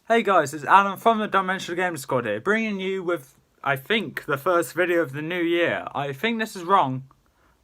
Hey guys, it's Alan from the Dimensional Games Squad here, bringing you with, I think, the first video of the new year. I think this is wrong,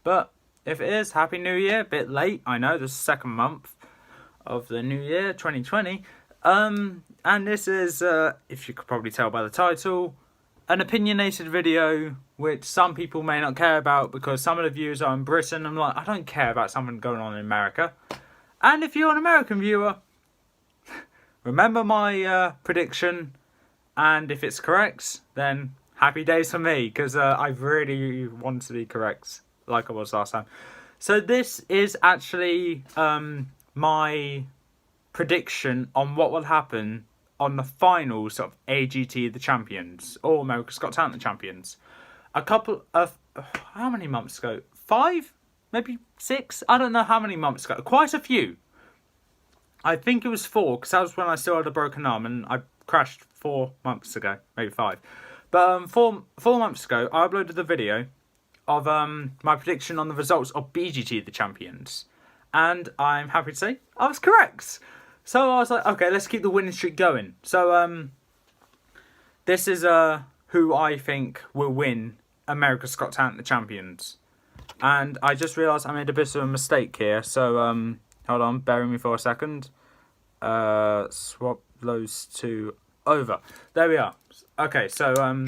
but if it is, Happy New Year. Bit late, I know, the second month of the new year, 2020. And this is, if you could probably tell by the title, an opinionated video, which some people may not care about because some of the viewers are in Britain. I'm like, I don't care about something going on in America. And if you're an American viewer, remember my prediction, and if it's correct, then happy days for me, because I really want to be correct, like I was last time. So this is actually my prediction on what will happen on the finals of AGT the Champions, or America's Got Talent the Champions. A couple of, how many months ago? 5? Maybe 6? I don't know how many months ago. Quite a few. I think it was 4, because that was when I still had a broken arm, and I crashed 4 months ago, maybe 5. But 4 months ago, I uploaded the video of my prediction on the results of BGT the Champions, and I'm happy to say I was correct. So I was like, okay, let's keep the winning streak going. So this is who I think will win America's Got Talent the Champions, and I just realised I made a bit of a mistake here. So hold on, bear with me for a second. Swap those two over. There we are. Okay, so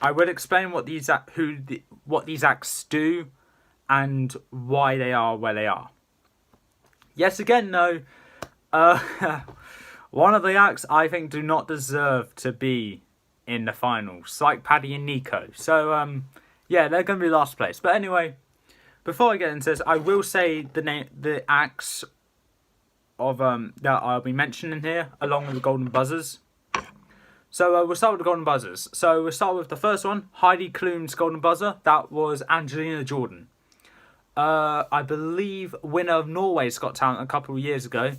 I will explain what these acts do and why they are where they are. Yes, again, no. One of the acts I think do not deserve to be in the finals, like Paddy and Nico. So yeah, they're going to be last place. But anyway, before I get into this, I will say the acts of that I'll be mentioning here, along with the golden buzzers. So we'll start with the golden buzzers. So we'll start with the first one, Heidi Klum's golden buzzer. That was Angelina Jordan. I believe winner of Norway's Got Talent a couple of years ago,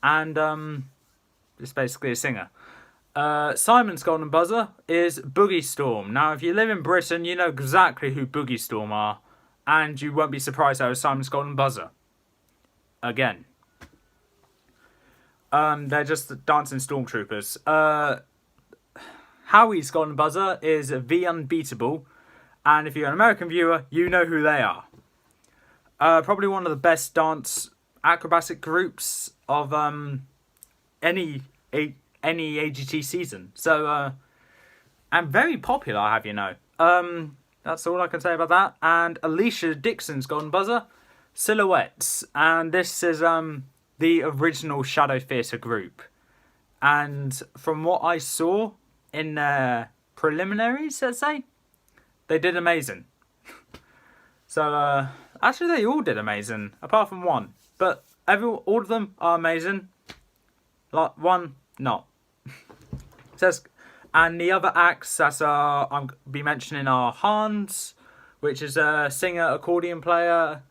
and it's basically a singer. Simon's golden buzzer is Boogie Storm. Now, if you live in Britain, you know exactly who Boogie Storm are, and you won't be surprised that was Simon's golden buzzer. Again. They're just dancing stormtroopers. Howie's golden buzzer is The Unbeatable, and if you're an American viewer, you know who they are. Probably one of the best dance acrobatic groups of any AGT season. So, and very popular, I have you know. That's all I can say about that. And Alicia Dixon's golden buzzer, Silhouettes, and this is the original Shadow Theatre group, and from what I saw in their preliminaries, let's say, they did amazing. So actually they all did amazing apart from one, but all of them are amazing, like one not. Says, and the other acts that I'm be mentioning are Hans, which is a singer accordion player,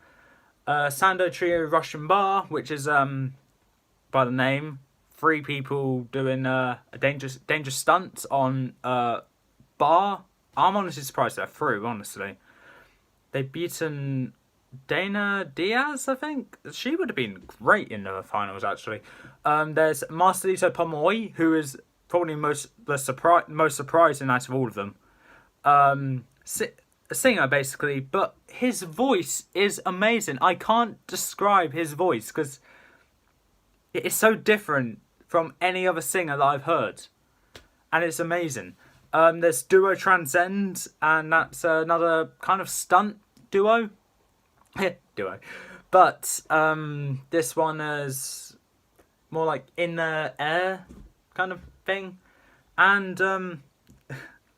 Sando Trio Russian Bar, which is by the name, 3 people doing a dangerous stunt on bar. I'm honestly surprised they're through, honestly. They've beaten Dana Diaz, I think. She would have been great in the finals, actually. There's Marcelito Pomoy, who is probably most surprising out of all of them. A singer, basically, but his voice is amazing. I can't describe his voice because it is so different from any other singer that I've heard, and it's amazing. There's Duo Transcend, and that's another kind of stunt duo. Duo. But this one is more like in the air kind of thing, and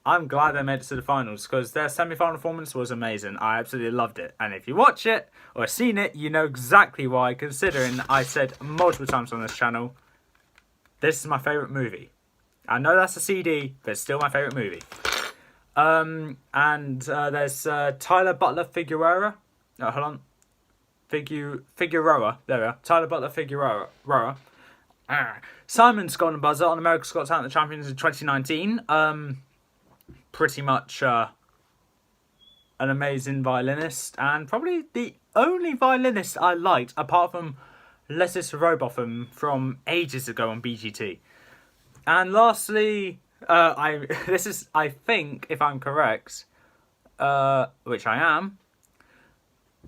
I'm glad they made it to the finals because their semi-final performance was amazing. I absolutely loved it. And if you watch it or seen it, you know exactly why, considering I said multiple times on this channel, this is my favourite movie. I know that's a CD, but it's still my favourite movie. And there's Tyler Butler Figueroa. Oh, hold on. Figueroa. There we are. Tyler Butler Figueroa. Simon's golden buzzer on America's Got Talent the Champions in 2019. Pretty much an amazing violinist, and probably the only violinist I liked apart from Lesis Robotham from ages ago on BGT. And lastly, this is, I think, if I'm correct, which I am,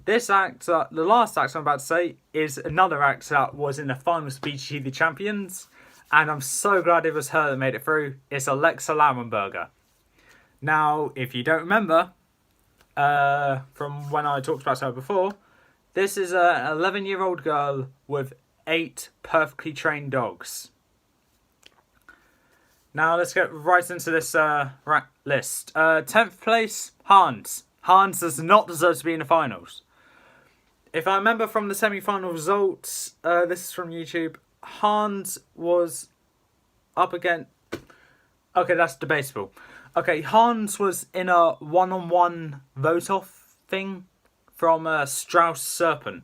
this act, the last act I'm about to say, is another act that was in the finals of BGT The Champions, and I'm so glad it was her that made it through. It's Alexa Lauenberger. Now, if you don't remember, from when I talked about her before, this is an 11-year-old girl with 8 perfectly trained dogs. Now let's get right into this list. 10th place, Hans. Hans does not deserve to be in the finals. If I remember from the semi-final results, this is from YouTube, Hans was up against... Okay, that's debatable. Okay, Hans was in a one-on-one vote-off thing from Strauss Serpent.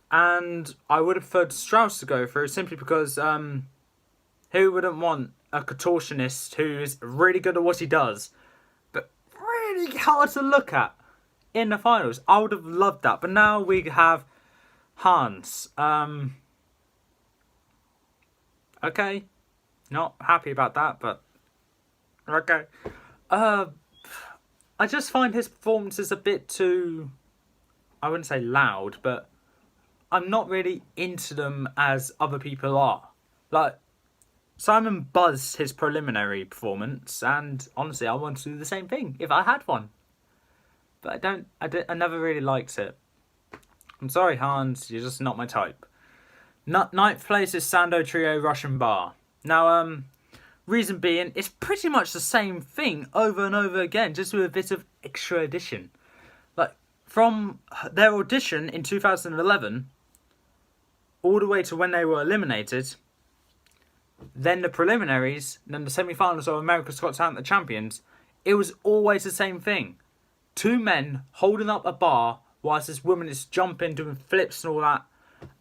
And I would have preferred Strauss to go through simply because who wouldn't want a contortionist who is really good at what he does, but really hard to look at in the finals? I would have loved that. But now we have Hans. Okay. Not happy about that, but okay. I just find his performances a bit too, I wouldn't say loud, but I'm not really into them as other people are. Like, Simon buzzed his preliminary performance, and honestly, I want to do the same thing if I had one. But I never really liked it. I'm sorry, Hans, you're just not my type. Ninth place is Sando Trio Russian Bar. Now, reason being, it's pretty much the same thing over and over again, just with a bit of extra addition. Like, from their audition in 2011, all the way to when they were eliminated, then the preliminaries, then the semi-finals of America's Got Talent, the champions, it was always the same thing. 2 men holding up a bar whilst this woman is jumping, doing flips and all that.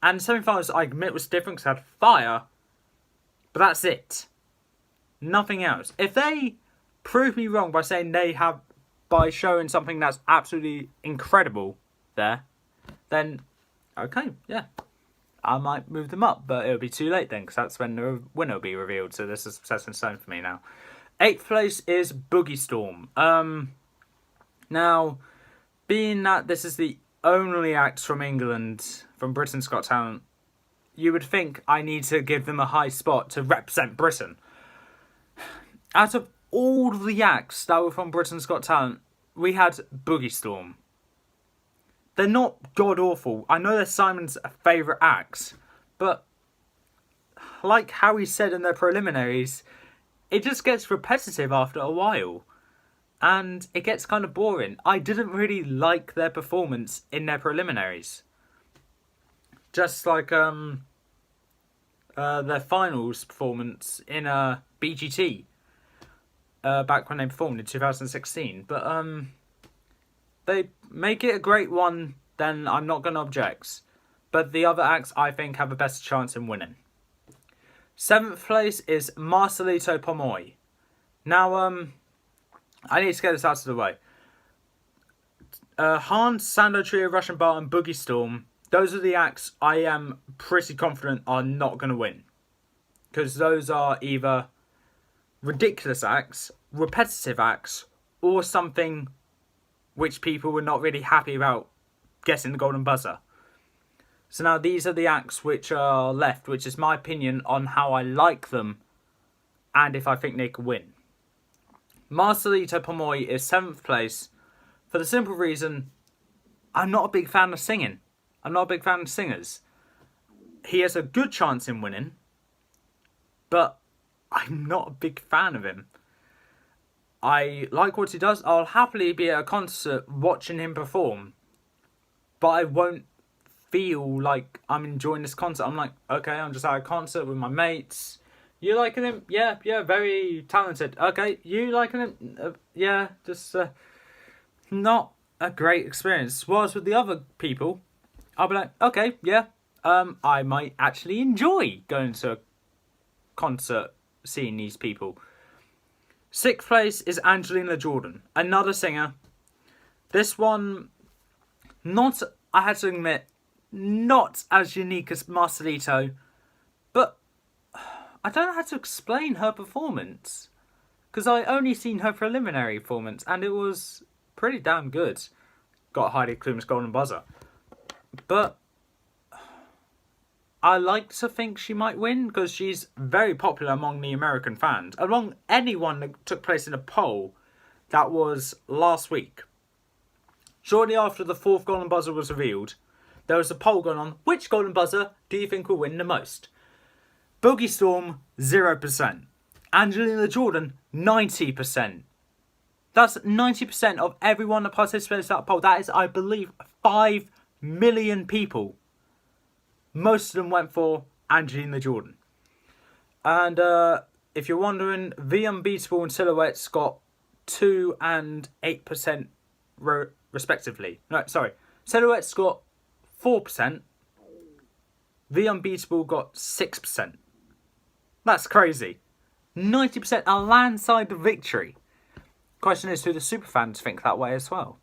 And the semi-finals, I admit, was different because it had fire, but that's it. Nothing else. If they prove me wrong by saying by showing something that's absolutely incredible there, then okay, yeah, I might move them up, but it'll be too late then, because that's when the winner will be revealed. So this is set in stone for me now. 8th place is Boogie Storm. Now, being that this is the only act from England, from Britain's Got Talent, you would think I need to give them a high spot to represent Britain. Out of all the acts that were from Britain's Got Talent, we had Boogie Storm. They're not god-awful. I know they're Simon's favourite acts, but like how he said in their preliminaries, it just gets repetitive after a while. And it gets kind of boring. I didn't really like their performance in their preliminaries. Just like their finals performance in BGT. Back when they performed in 2016. But they make it a great one, then I'm not going to object. But the other acts, I think, have a better chance in winning. 7th place is Marcelito Pomoy. Now, I need to get this out of the way. Hans, Sando Trio, Russian Bar, and Boogie Storm, those are the acts I am pretty confident are not going to win. Because those are either ridiculous acts, repetitive acts, or something which people were not really happy about getting the golden buzzer. So now these are the acts which are left, which is my opinion on how I like them and if I think they could win. Marcelito Pomoy is 7th place for the simple reason I'm not a big fan of singing. I'm not a big fan of singers. He has a good chance in winning, but I'm not a big fan of him. I like what he does. I'll happily be at a concert watching him perform, but I won't feel like I'm enjoying this concert. I'm like, okay, I'm just at a concert with my mates. You liking him? Yeah, very talented. Okay, you liking him? Yeah, just not a great experience. Whereas with the other people, I'll be like, okay, yeah, I might actually enjoy going to a concert, seeing these people. 6th place is Angelina Jordan, another singer. This one, I had to admit, not as unique as Marcelito, but I don't know how to explain her performance. Because I only seen her preliminary performance, and it was pretty damn good. Got Heidi Klum's golden buzzer. But I like to think she might win, because she's very popular among the American fans. Among anyone that took place in a poll that was last week. Shortly after the 4th golden buzzer was revealed, there was a poll going on, which golden buzzer do you think will win the most? Boogie Storm, 0%. Angelina Jordan, 90%. That's 90% of everyone that participated in that poll. That is, I believe, 5 million people. Most of them went for Angelina Jordan. And if you're wondering, The Unbeatable and Silhouettes got 2 and 8% respectively. No, sorry. Silhouettes got 4%. The Unbeatable got 6%. That's crazy. 90%, a landslide victory. Question is, do the superfans think that way as well?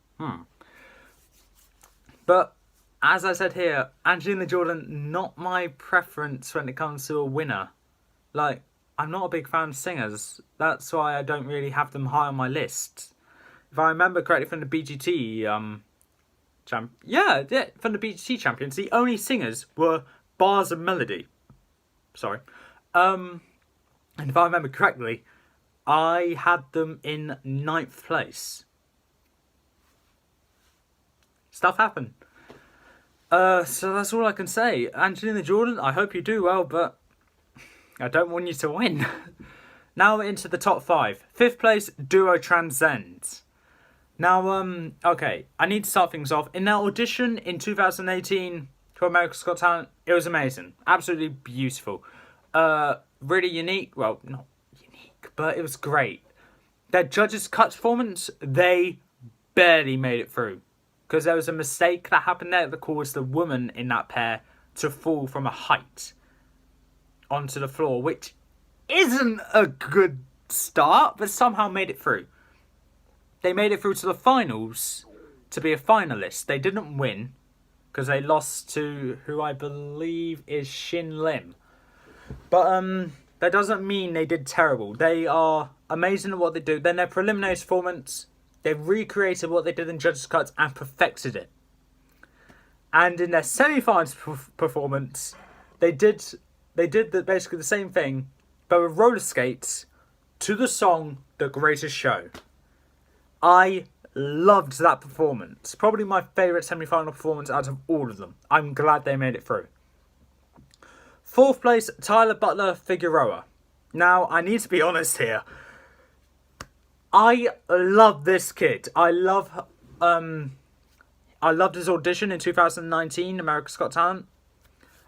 But, as I said here, Angelina Jordan, not my preference when it comes to a winner. Like, I'm not a big fan of singers. That's why I don't really have them high on my list. If I remember correctly from the BGT, from the BGT champions, the only singers were Bars and Melody. Sorry. And if I remember correctly, I had them in 9th place. Stuff happened. So that's all I can say. Angelina Jordan, I hope you do well, but I don't want you to win. Now we're into the top 5. 5th place, Duo Transcend. Now, okay, I need to start things off. In their audition in 2018 for America's Got Talent, it was amazing. Absolutely beautiful. Really unique. Well, not unique, but it was great. Their judges' cut performance, they barely made it through. Because there was a mistake that happened there that caused the woman in that pair to fall from a height onto the floor, which isn't a good start, but somehow made it through. They made it through to the finals to be a finalist. They didn't win because they lost to who I believe is Shin Lim. But that doesn't mean they did terrible. They are amazing at what they do. Then their preliminary performance, they recreated what they did in judges' cuts and perfected it. And in their semi-finals performance, they did basically the same thing, but with roller skates to the song "The Greatest Show." I loved that performance. Probably my favourite semi-final performance out of all of them. I'm glad they made it through. 4th place, Tyler Butler Figueroa. Now, I need to be honest here. I love this kid. I loved his audition in 2019, America's Got Talent.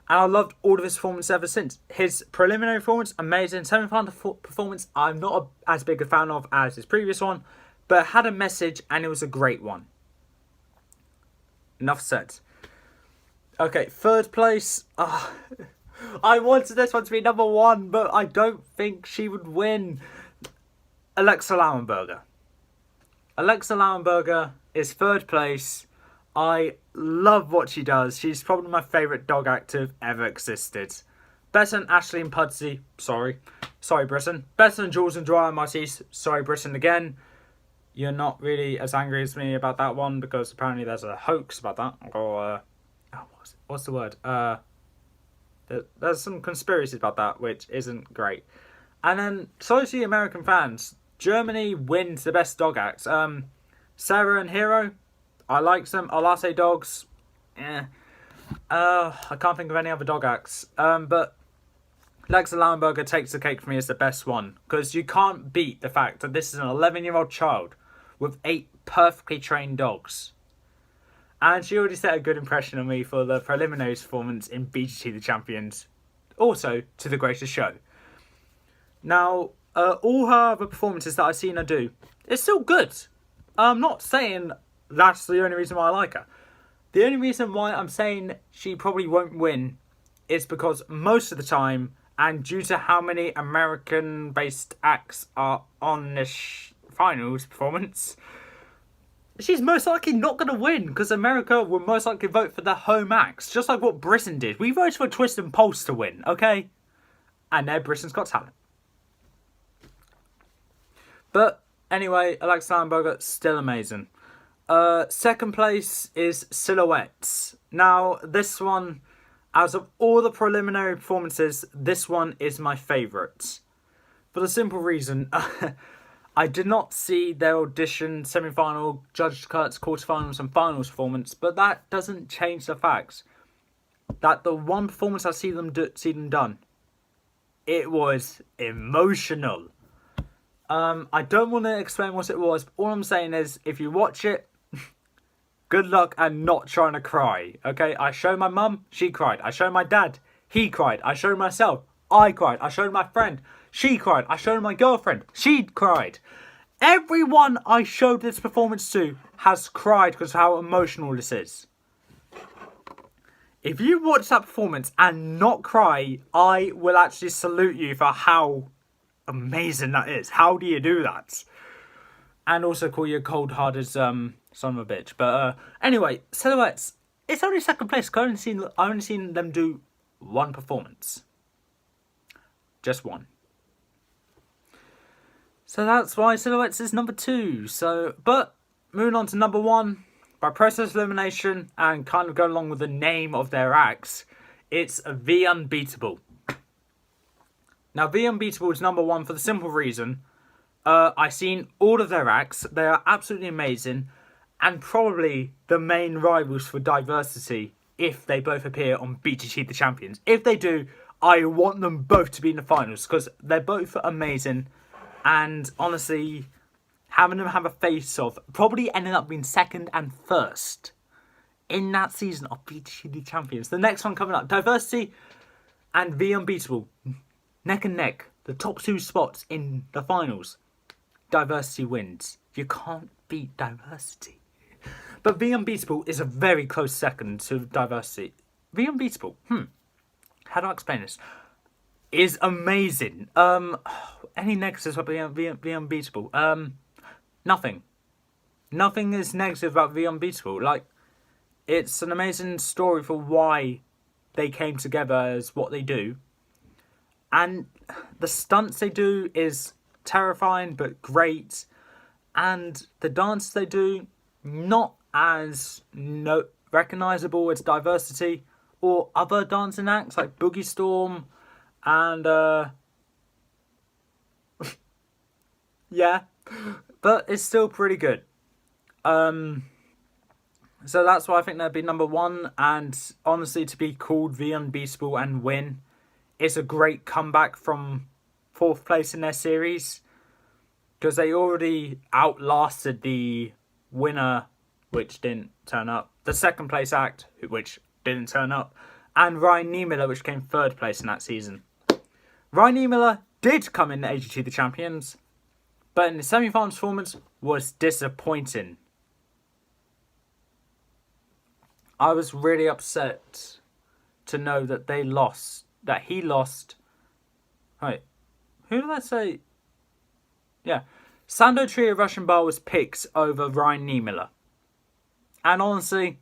And I loved all of his performances ever since. His preliminary performance, amazing. Semi-final performance, I'm not as big a fan of as his previous one. But it had a message and it was a great one. Enough said. Okay, 3rd place. I wanted this one to be number 1, but I don't think she would win. Alexa Lauenberger. Alexa Lauenberger is 3rd place. I love what she does. She's probably my favourite dog active ever existed. Better than Ashley and Pudsey. Sorry, Britain. Better than Jules and Dwyer and Matisse. Sorry, Britain again. You're not really as angry as me about that one because apparently there's a hoax about that. Or, what's the word? There's some conspiracies about that, which isn't great. And then, so to the American fans, Germany wins the best dog acts. Sarah and Hero, I like them. Alate Dogs, I can't think of any other dog acts. But Alexa Lauenberger takes the cake for me as the best one. Because you can't beat the fact that this is an 11-year-old child with 8 perfectly trained dogs. And she already set a good impression on me for the preliminary performance in BGT The Champions. Also, to The Greatest Show. Now, all her other performances that I've seen her do, it's still good. I'm not saying that's the only reason why I like her. The only reason why I'm saying she probably won't win is because most of the time, and due to how many American-based acts are on this finals performance, she's most likely not going to win because America will most likely vote for the home acts, just like what Britain did. We voted for Twist and Pulse to win, okay? and they're Britain's Got Talent. But anyway, Alexa Lamberger, still amazing. Second place is Silhouettes. Now, this one, out of all the preliminary performances, this one is my favourite. For the simple reason, I did not see their audition, semi-final, Judge Kurt's quarterfinals and finals performance, but that doesn't change the fact that the one performance I see them done, it was emotional. I don't want to explain what it was, but all I'm saying is, if you watch it, good luck and not trying to cry, okay? I showed my mum, she cried. I showed my dad, he cried. I showed myself, I cried. I showed my friend, she cried. I showed my girlfriend, she cried. Everyone I showed this performance to has cried because of how emotional this is. If you watch that performance and not cry, I will actually salute you for how amazing that is. How do you do that? And also call you a cold-hearted son of a bitch. But anyway, Silhouettes, it's only second place. I only seen them do one performance. Just one. So that's why Silhouettes is number 2. But moving on to number 1, by process of elimination and kind of going along with the name of their acts, it's The Unbeatable. Now, The Unbeatable is number 1 for the simple reason, I've seen all of their acts. They are absolutely amazing, and probably the main rivals for diversity if they both appear on BGT The Champions. If they do, I want them both to be in the finals because they're both amazing, and honestly, having them have a face-off, probably ending up being second and first in that season of BGT The Champions. The next one coming up, Diversity and The Unbeatable. Neck and neck, the top 2 spots in the finals. Diversity wins. You can't beat Diversity. But The Unbeatable is a very close second to Diversity. The Unbeatable, how do I explain this? Is amazing. Any negatives about The Unbeatable? Nothing. Nothing is negative about The Unbeatable. Like, it's an amazing story for why they came together as what they do. And the stunts they do is terrifying but great. And the dance they do, not as recognisable as Diversity or other dancing acts like Boogie Storm and yeah. But it's still pretty good. So that's why I think they'd be number 1. And honestly, to be called The Unbeatable and win, it's a great comeback from 4th place in their series. Because they already outlasted the winner, which didn't turn up. The 2nd place act, which didn't turn up. And Ryan Niemiller, which came 3rd place in that season. Ryan Niemiller did come in the AGT The Champions, but in the semi-final performance was disappointing. I was really upset to know that they lost. That he lost. Wait, who did I say? Yeah, Sando Trio Russian Bar was picked over Ryan Niemiller. And honestly,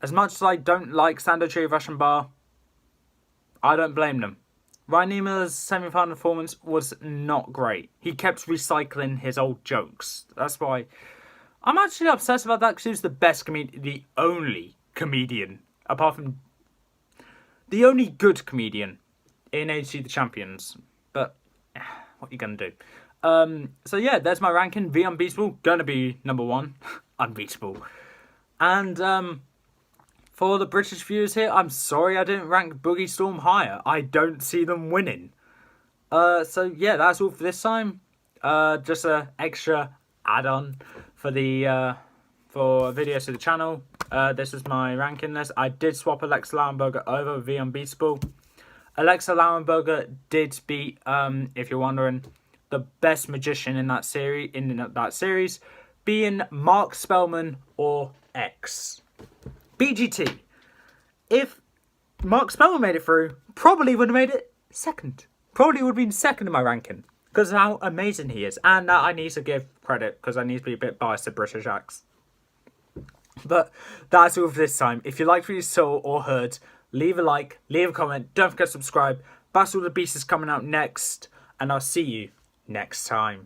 as much as I don't like Sando Trio Russian Bar, I don't blame them. Ryan Niemiller's semi-final performance was not great. He kept recycling his old jokes. That's why I'm actually obsessed about that, because he was the best comedian, the only comedian, apart from the only good comedian in AGT The Champions. But what are you going to do? So yeah, there's my ranking. The Unbeatable, going to be number 1. Unbeatable. And for the British viewers here, I'm sorry I didn't rank Boogie Storm higher. I don't see them winning. So yeah, that's all for this time. Just an extra add-on for the for videos to the channel. This is my ranking list. I did swap Alexa Lamberger over The Unbeatable. Alexa Lamberger did beat, if you're wondering, the best magician in that series, being Mark Spellman or X. BGT. If Mark Spellman made it through, probably would have made it second. Probably would have been second in my ranking because of how amazing he is. And I need to give credit because I need to be a bit biased to British acts. But that's all for this time. If you liked what you saw or heard, leave a like, leave a comment, don't forget to subscribe. Battle of the Beast is coming out next, and I'll see you next time.